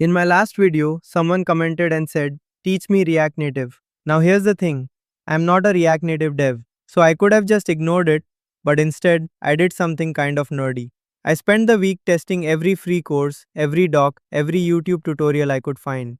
In my last video, someone commented and said, "Teach me React Native." Now here's the thing, I'm not a React Native dev, so I could have just ignored it, but instead, I did something kind of nerdy. I spent the week testing every free course, every doc, every YouTube tutorial I could find,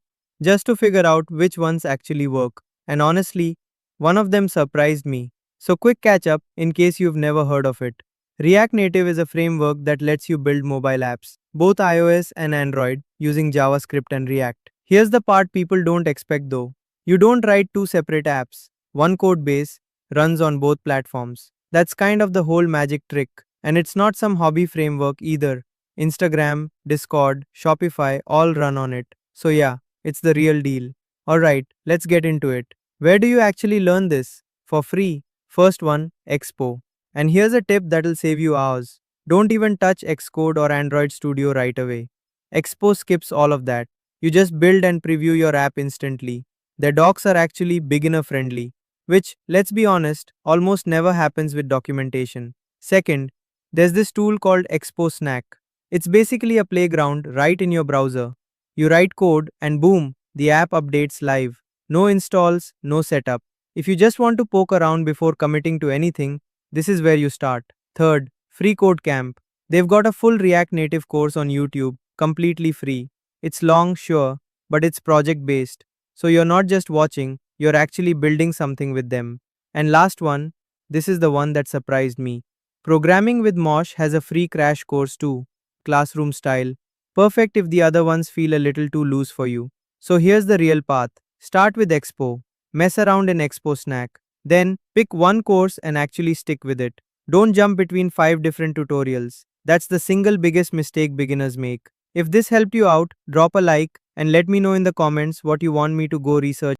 just to figure out which ones actually work. And honestly, one of them surprised me. So quick catch up in case you've never heard of it. React Native is a framework that lets you build mobile apps, both iOS and Android, using JavaScript and React. Here's the part people don't expect though. You don't write two separate apps. One code base runs on both platforms. That's kind of the whole magic trick. And it's not some hobby framework either. Instagram, Discord, Shopify all run on it. So yeah, it's the real deal. Alright, let's get into it. Where do you actually learn this? For free. First one, Expo. And here's a tip that'll save you hours. Don't even touch Xcode or Android Studio right away. Expo skips all of that. You just build and preview your app instantly. Their docs are actually beginner friendly, which, let's be honest, almost never happens with documentation. Second, there's this tool called Expo Snack. It's basically a playground right in your browser. You write code and boom, the app updates live. No installs, no setup. If you just want to poke around before committing to anything, this is where you start. Third, FreeCodeCamp. They've got a full React Native course on YouTube, completely free. It's long, sure, but it's project based. So you're not just watching, you're actually building something with them. And last one, this is the one that surprised me. Programming with Mosh has a free crash course too, classroom style. Perfect if the other ones feel a little too loose for you. So here's the real path. Start with Expo. Mess around in Expo Snack. Then, pick one course and actually stick with it. Don't jump between 5 different tutorials. That's the single biggest mistake beginners make. If this helped you out, drop a like and let me know in the comments what you want me to go research.